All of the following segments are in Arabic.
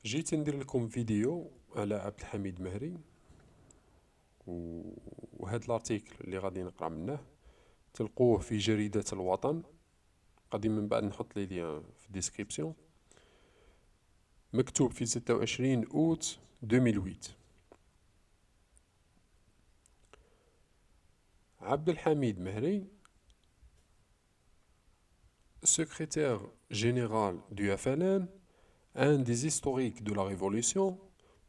جيت ندير لكم فيديو على عبد الحميد مهري وهذا الارتيكل اللي غادي نقرا منه تلقوه في جريدة الوطن. غادي من بعد نحط لي ليان في الديسكريبسيون. مكتوب في 26 اوت 2008. عبد الحميد مهري secrétaire général du FLN, un des historiques de la Révolution,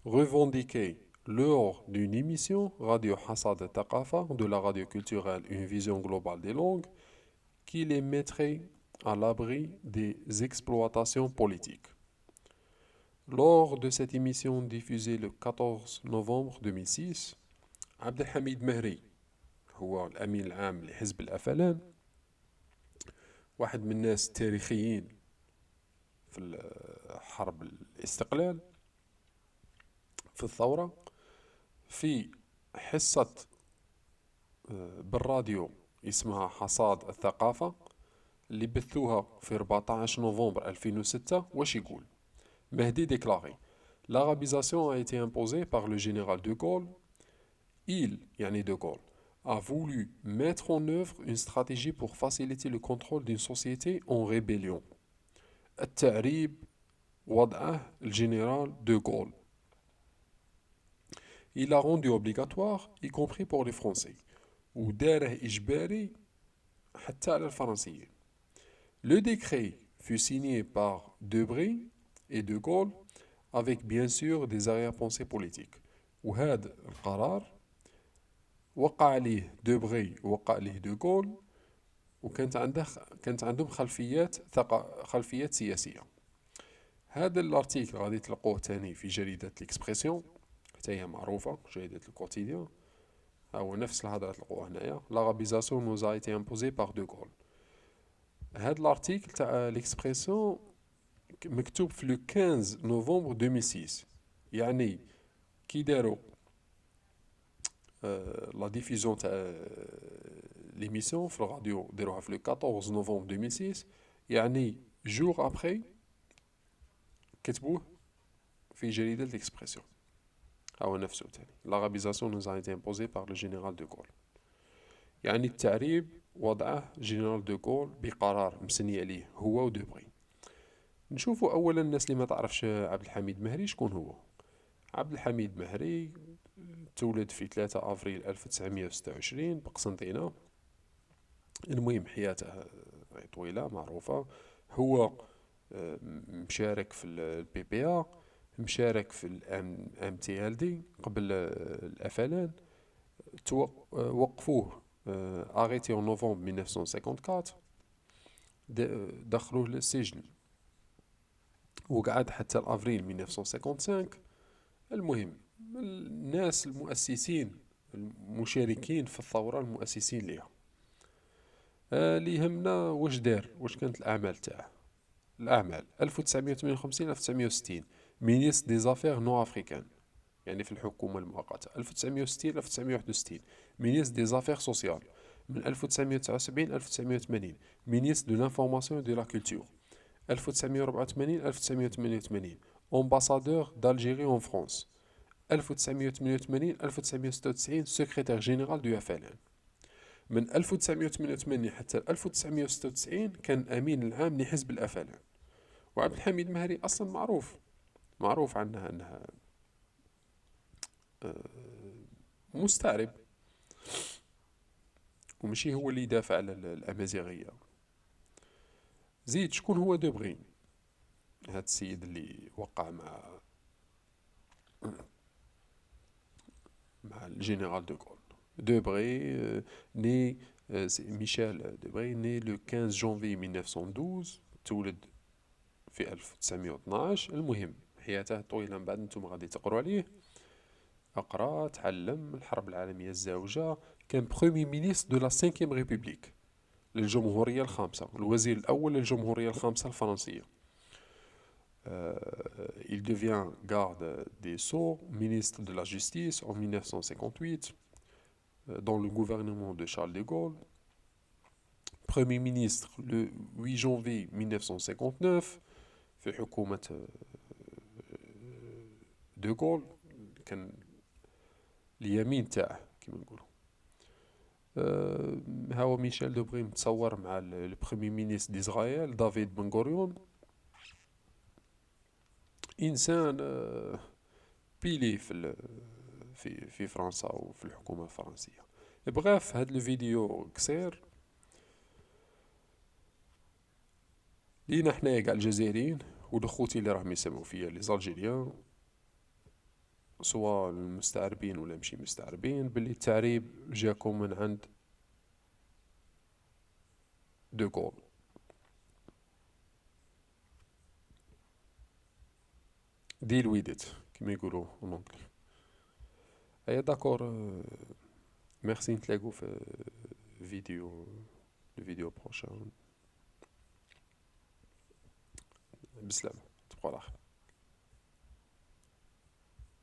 revendiquait lors d'une émission Radio Hassad Taqafa de la radio culturelle Une vision globale des langues qui les mettrait à l'abri des exploitations politiques. Lors de cette émission diffusée le 14 novembre 2006, عبد الحميد مهري هو الأمين العام لحزب الأفلان، واحد من الناس التاريخيين في حرب الاستقلال في الثورة، في حصة بالراديو اسمها حصاد الثقافة اللي بثوها في 14 نوفمبر 2006. واش يقول؟ مهدي déclaré: l'arabisation a été imposée par le général de Gaulle. Il, يعني de Gaulle, a voulu mettre en œuvre une stratégie pour faciliter le contrôle d'une société en rébellion. التعريب وضعه الجنرال de Gaulle. Il l'a rendu obligatoire, y compris pour les Français. وداره إجباري حتى على الفرنسيين. Le décret fut signé par Debré et de Gaulle avec bien sûr des arrière-pensées politiques. وهذا القرار وقع عليه دوبغي ووقع عليه دو غول، كانت عندهم خلفيات سياسية. هذا الارتيكل غادي تلقوه تاني في جريدة ليكسبرسيون، حتى هي معروفة جريدة الكوتيديان. هو نفس الهضرة تلقوها هنايا. لارابيزاسيون نوز ا ايتي امبوزي باغ دو غول. هذا الارتيكل تاع ليكسبرسيون مكتوب في لو 15 نوفمبر 2006، يعني كي داروا لا ديفيزيون تاع ليميسيون في الراديو داروها في لو 14 نوفمبر 2006، يعني جور ابخي كتبوه في جريدة ليكسبرسيون. هو نفسه تاني. لارابيزاسيون نوز ا ايتي امبوزي باغ لو جينيرال دو غول، يعني التعريب وضعه جنرال دو غول بقرار مسني عليه هو ودوبري. نشوفوا اولا الناس اللي ما تعرفش عبد الحميد مهري شكون هو. عبد الحميد مهري تولد في 3 افريل 1926 بقسنطينة. المهم حياته طويلة معروفة. هو مشارك في البي بي ا، مشارك في الام تي ال دي قبل الافلان. وقفوه اغيتي en نوفمبر 1954، دخلوه للسجن وقعد حتى الافريل 1955. المهم الناس المؤسسين المشاركين في الثورة، المؤسسين ليها. اللي يهمنا واش دار، واش كانت الأعمال تاعه. الأعمال 1958 1960 مينيس دي زافير نو افريكان، يعني في الحكومة المؤقتة. 1960 1961 مينيس دي زافير سوسيال. من 1979 1980 مينيس دو لانفورماسيون دو لا كولتور. 1984 1988 امباسادور d'Algérie en France. 1988 1996 سكرتير جينيرال دو اف ال ان. من 1988 حتى 1996 كان الامين العام لحزب الاف ال ان. وعبد الحميد مهري اصلا معروف عنه انه مستعرب، ومشي هو اللي يدافع على الامازيغيه. زيد شكون هو دوبغي؟ هذا السيد اللي وقع مع الجنرال دو غول. دوبغي ني ميشيل دوبغي ني لو 15 جونفي 1912، تولد في 1912. المهم حياته طويلة، من بعد نتوما غادي تقروا عليه. أقرا تعلم الحرب العالمية الزوجة. كان برومي مينيستر دو لا سانكيام ريبوبليك للجمهورية الخامسة، الوزير الأول للجمهورية الخامسة الفرنسية. Il devient garde des Sceaux, ministre de la Justice en 1958 dans le gouvernement de Charles de Gaulle. Premier ministre le 8 janvier 1959 في حكومة دوغول كان اليمين تاعه كيما نقولوا. هاو ميشيل دوبغي متصور مع البريمي مينيستر ديزرايل دافيد بن غوريون، انسان بيلي في فرنسا وفي الحكومة الفرنسية. بغاف هاد الفيديو قصير لينا حنايا قاع الجزائريين ولخوتي اللي راهم يسمعوا فيا لي زالجيريان، سواء المستعربين ولا ماشي مستعربين، باللي التعريب جاكم من عند دوغول. ديل ويدت كيما يقولوا اونجلي. ايا داكور، ميرسي، نتلاقو في فيديو الفيديو بروشان. بسلامة، تبقوا على خير.